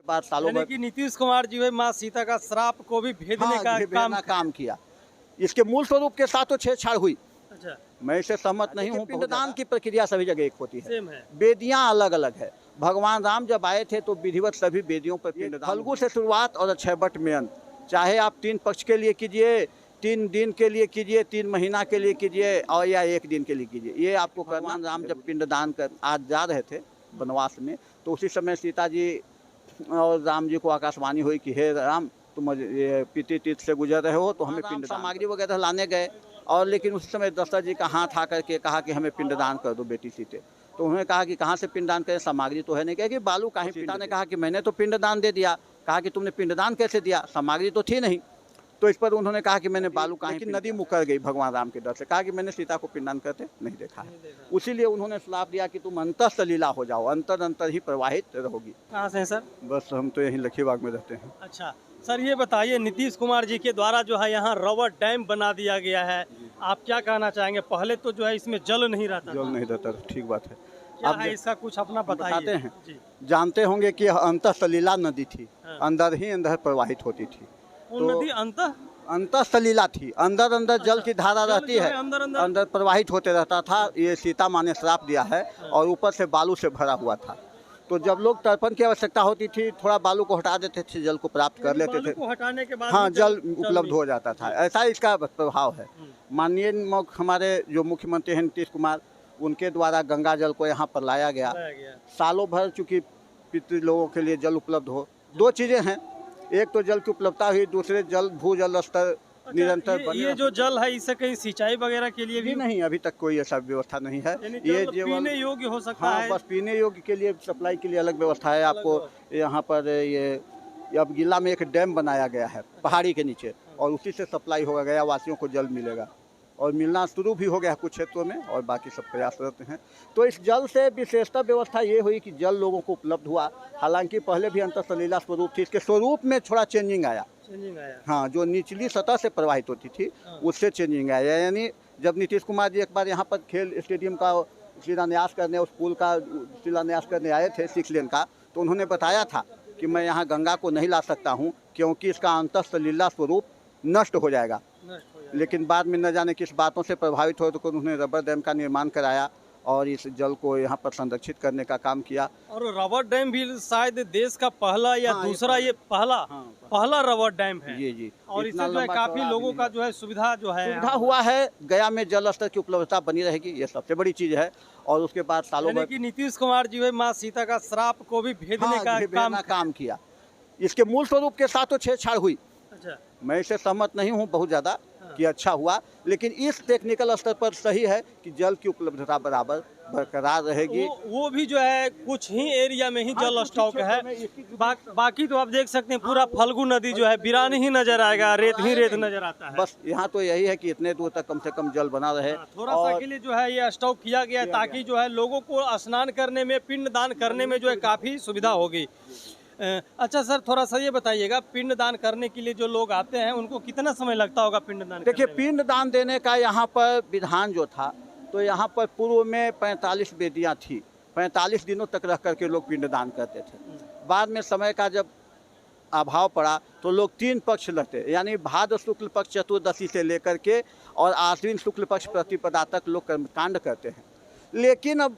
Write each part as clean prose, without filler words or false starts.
बात सालों यानी भर कि नीतीश कुमार जी माँ सीता का श्राप को भी भेदने का काम किया। इसके मूल स्वरूप के साथ तो छेड़छाड़ हुई। अच्छा, मैं इससे सहमत नहीं हूँ। पिंडदान की प्रक्रिया सभी जगह एक होती है, सेम है। वेदियाँ अलग अलग है। भगवान राम जब आए थे तो विधिवत सभी वेदियों पर पिंडदान। फल्गु से शुरुआत और अक्षय वट में अंत, चाहे आप 3 पक्ष के लिए कीजिए, 3 दिन के लिए कीजिए, 3 महीना के लिए कीजिए और या 1 दिन के लिए कीजिए, ये आपको भगवान राम जब पिंडदान कर आज जा रहे थे वनवास में, तो उसी समय सीता जी और राम जी को आकाशवाणी हुई कि हे राम, तुम ये पीति तीर्थ से गुजर रहे हो तो हमें पिंड सामग्री वगैरह लाने गए। और लेकिन उस समय दशरथ जी का हाथ आकर के कहा कि हमें पिंडदान कर दो बेटी सीते। तो उन्होंने कहा कि कहाँ से पिंडदान करें, सामग्री तो है नहीं। कहा कि बालू कहीं। सीता ने कहा कि मैंने तो पिंडदान दे दिया। कहा कि तुमने पिंडदान कैसे दिया, सामग्री तो थी नहीं। तो इस पर उन्होंने कहा कि मैंने बालू कहीं। कि नदी मुकर गई भगवान राम के डर से। कहा कि मैंने सीता को पिंडदान करते नहीं देखा है। उसीलिए उन्होंने श्राप दिया कि तुम अंतर सलीला हो जाओ, अंतर अंतर ही प्रवाहित रहोगी। कहाँ से है सर? बस हम तो यहीं लखीबाग में रहते हैं। अच्छा सर, ये बताइए नीतीश कुमार जी के द्वारा जो है यहाँ रबर डैम बना दिया गया है, आप क्या कहना चाहेंगे? पहले तो जो है इसमें जल नहीं रहता, जल नहीं रहता, ठीक बात है। क्या है इसका कुछ अपना बताते हैं जी। जानते होंगे कि अंतर सलीला नदी थी। हाँ। अंदर ही अंदर प्रवाहित होती थी। तो नदी अंतर सलीला थी, अंदर अंदर जल की धारा रहती है, अंदर प्रवाहित होते रहता था। ये सीता माँ ने श्राप दिया है। और ऊपर से बालू से भरा हुआ था। तो जब लोग तर्पण की आवश्यकता होती थी, थोड़ा बालू को हटा देते थे, जल को प्राप्त कर लेते थे। हटाने के बाद हाँ, जल उपलब्ध हो जाता था। ऐसा इसका प्रभाव है। माननीय हमारे जो मुख्यमंत्री हैं नीतीश कुमार, उनके द्वारा गंगा जल को यहाँ पर लाया गया। सालों भर चूँकि पितृ लोगों के लिए जल उपलब्ध हो। 2 चीज़ें हैं, एक तो जल की उपलब्धता हुई, दूसरे जल भूजल स्तर निरंतर बने। ये जो जल है इससे कहीं सिंचाई वगैरह के लिए भी नहीं, अभी तक कोई ऐसा व्यवस्था नहीं है। ये पीने योग्य हो सकता है। बस पीने योग्य के लिए सप्लाई के लिए अलग व्यवस्था है। आपको यहाँ पर ये अब गिल्ला में एक डैम बनाया गया है पहाड़ी के नीचे, और उसी से सप्लाई होगा, गया वासियों को जल मिलेगा। और मिलना शुरू भी हो गया कुछ क्षेत्रों में, और बाकी सब प्रयासरत हैं। तो इस जल से विशेषता व्यवस्था ये हुई कि जल लोगों को उपलब्ध हुआ। हालांकि पहले भी अंतर सलीला स्वरूप थी, इसके स्वरूप में थोड़ा चेंजिंग आया। हाँ, जो निचली सतह से प्रवाहित होती थी उससे चेंजिंग आया। यानी जब नीतीश कुमार जी एक बार यहाँ पर खेल स्टेडियम का शिलान्यास करने, उस पुल का शिलान्यास करने आए थे 6 लेन का, तो उन्होंने बताया था कि मैं यहाँ गंगा को नहीं ला सकता हूँ क्योंकि इसका अंतर सलीला स्वरूप नष्ट हो जाएगा। लेकिन बाद में न जाने किस बातों से प्रभावित हो, तो उन्होंने रबर डैम का निर्माण कराया और इस जल को यहाँ पर संरक्षित करने का काम किया। और रबर डैम भी शायद देश का पहला या दूसरा, ये पहला रबर डैम है। जी। और इससे जो है काफी लोगों का जो है सुविधा हुआ है। गया में जल स्तर की उपलब्धता बनी रहेगी, ये सबसे बड़ी चीज है। और उसके बाद सालों भर कि नीतीश कुमार जी माँ सीता का श्राप को भी भेदने का काम किया। इसके मूल स्वरूप के साथ तो छेड़छाड़ हुई। अच्छा, मैं इससे सहमत नहीं हूँ बहुत ज़्यादा कि अच्छा हुआ, लेकिन इस टेक्निकल स्तर पर सही है कि जल की उपलब्धता बराबर बरकरार रहेगी। वो भी जो है कुछ ही एरिया में ही जल स्टॉक है। बाकी तो आप देख सकते हैं पूरा फल्गु नदी जो है वीरान ही नजर आएगा, रेत ही रेत नजर आता है। बस यहाँ तो यही है कि इतने दूर तक कम से कम जल बना रहे। थोड़ा सा के लिए जो है ये स्टॉक किया गया है ताकि जो है लोगों को स्नान करने में, पिंड दान करने में जो है काफी सुविधा होगी। अच्छा सर, थोड़ा सा ये बताइएगा, पिंड दान करने के लिए जो लोग आते हैं उनको कितना समय लगता होगा पिंड दान? देखिए, पिंड दान देने का यहाँ पर विधान जो था, तो यहाँ पर पूर्व में 45 वेदियाँ थी। 45 दिनों तक रह करके लोग पिंड दान करते थे। बाद में समय का जब अभाव पड़ा तो लोग 3 पक्ष लगते, यानी भाद्र शुक्ल पक्ष चतुर्दशी से लेकर के और आश्विन शुक्ल पक्ष प्रतिपदा तक लोग कर्मकांड करते हैं। लेकिन अब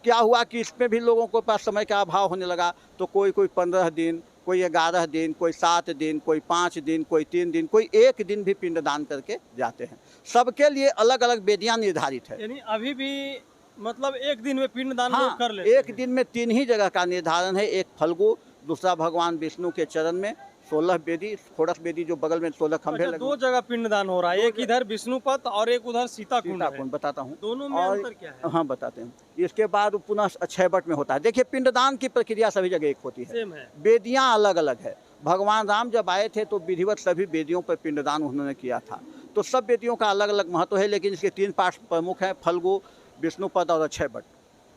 क्या हुआ कि इसमें भी लोगों के पास समय का अभाव होने लगा, तो कोई 15 दिन, कोई 11 दिन, कोई 7 दिन, कोई 5 दिन, कोई 3 दिन, कोई 1 दिन भी पिंडदान करके जाते हैं। सबके लिए अलग अलग वेदियाँ निर्धारित है। यानी अभी भी मतलब 1 दिन में पिंडदान लोग कर लेते हैं। 1 दिन में 3 ही जगह का निर्धारण है। एक फल्गु, दूसरा भगवान विष्णु के चरण में 16 वेदी, षोडश वेदी जो बगल में 16 खंभे लगे। 2 जगह पिंडदान हो रहा है, एक इधर विष्णुपद और एक उधर सीताकुंड। बताता हूँ दोनों में अंतर क्या है? हाँ, बताते हैं। इसके बाद पुनः अक्षय वट में होता है। देखिए, पिंडदान की प्रक्रिया सभी जगह एक होती है, सेम है। वेदियाँ अलग अलग है। भगवान राम जब आए थे तो विधिवत सभी वेदियों पर पिंडदान उन्होंने किया था। तो सब वेदियों का अलग अलग महत्व है, लेकिन इसके 3 पार्ट प्रमुख हैं, फल्गु, विष्णुपद और अक्षय वट।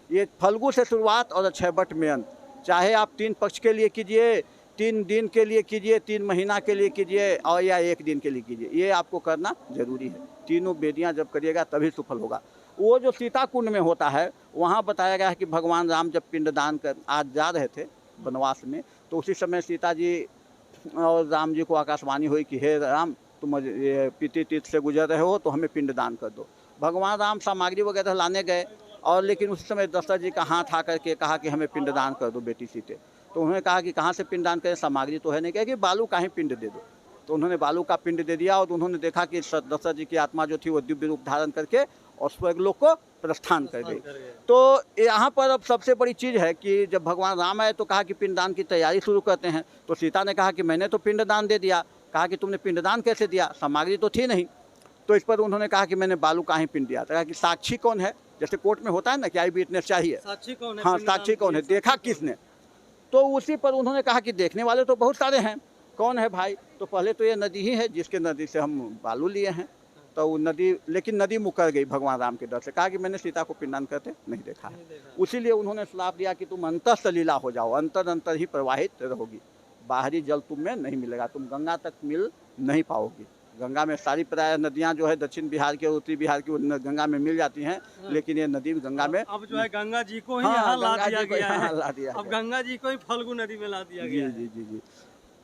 ये फल्गु से शुरुआत और अक्षय वट में अंत, चाहे आप 3 पक्ष के लिए कीजिए, 3 दिन के लिए कीजिए, 3 महीना के लिए कीजिए और या 1 दिन के लिए कीजिए, ये आपको करना जरूरी है। तीनों वेदियाँ जब करिएगा तभी सफल होगा। वो जो सीताकुंड में होता है, वहाँ बताया गया है कि भगवान राम जब पिंडदान कर आज जा रहे थे वनवास में, तो उसी समय सीता जी और राम जी को आकाशवाणी हुई कि हे राम, तुम ये पीति तीर्थ से गुजर रहे हो तो हमें पिंडदान कर दो। भगवान राम सामग्री वगैरह लाने गए, और लेकिन उस समय दशरथ जी का हाथ आकर के कहा कि हमें पिंडदान कर दो बेटी सीते। तो उन्होंने कहा कि कहाँ से पिंडदान करें, सामग्री तो है नहीं, कहा कि बालू का ही पिंड दे दो। तो उन्होंने बालू का पिंड दे दिया, और उन्होंने देखा कि दशरथ जी की आत्मा जो थी वो दिव्य रूप धारण करके और स्वर्गलोक को प्रस्थान कर गई। तो यहाँ पर अब सबसे बड़ी चीज़ है कि जब भगवान राम आए तो कहा कि पिंडदान की तैयारी शुरू करते हैं। तो सीता ने कहा कि मैंने तो पिंडदान दे दिया। कहा कि तुमने पिंडदान कैसे दिया, सामग्री तो थी नहीं। तो इस पर उन्होंने कहा कि मैंने बालू का ही पिंड दिया। कहा कि साक्षी कौन है, जैसे कोर्ट में होता है ना कि आई विटनेस चाहिए, साक्षी कौन है? हाँ साक्षी कौन है, देखा किसने। तो उसी पर उन्होंने कहा कि देखने वाले तो बहुत सारे हैं, कौन है भाई। तो पहले तो ये नदी ही है जिसके नदी से हम बालू लिए हैं। तो वो नदी, लेकिन नदी मुकर गई भगवान राम के डर से। कहा कि मैंने सीता को पिंडदान करते नहीं देखा है। उसीलिए उन्होंने श्राप दिया कि तुम अंतर सलीला हो जाओ, अंतर अंतर ही प्रवाहित रहोगी, बाहरी जल तुम में नहीं मिलेगा, तुम गंगा तक मिल नहीं पाओगी। गंगा में सारी प्राय नदियाँ जो है दक्षिण बिहार के और उत्तरी बिहार की गंगा में मिल जाती हैं, लेकिन ये नदी गंगा में अब जो है गंगा जी को ही हाँ, यहाँ ला गंगा दिया जी को गया यहाँ है। ला दिया अब गया। गंगा जी को ही फल्गु नदी में ला दिया जी गया जी जी जी।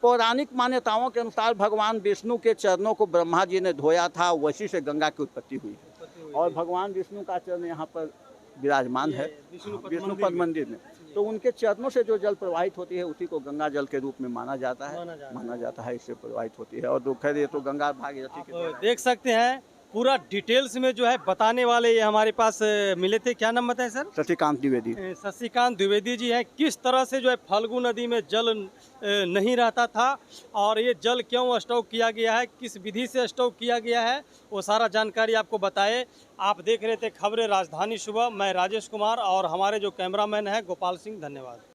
पौराणिक मान्यताओं के अनुसार भगवान विष्णु के चरणों को ब्रह्मा जी ने धोया था, वैसी से गंगा की उत्पत्ति हुई है। और भगवान विष्णु का चरण यहाँ पर विराजमान है विष्णु पद मंदिर में। तो उनके चरणों से जो जल प्रवाहित होती है उसी को गंगा जल के रूप में माना जाता है, इससे प्रवाहित होती है। और खैर ये तो गंगा भागीरथी के देख सकते हैं पूरा डिटेल्स में जो है बताने वाले ये हमारे पास मिले थे। क्या नाम बताए सर? शशिकांत द्विवेदी। शशिकांत द्विवेदी जी हैं। किस तरह से जो है फल्गु नदी में जल नहीं रहता था और ये जल क्यों स्टॉक किया गया है, किस विधि से स्टॉक किया गया है, वो सारा जानकारी आपको बताए। आप देख रहे थे खबरें राजधानी सुबह। मैं राजेश कुमार और हमारे जो कैमरामैन हैं गोपाल सिंह। धन्यवाद।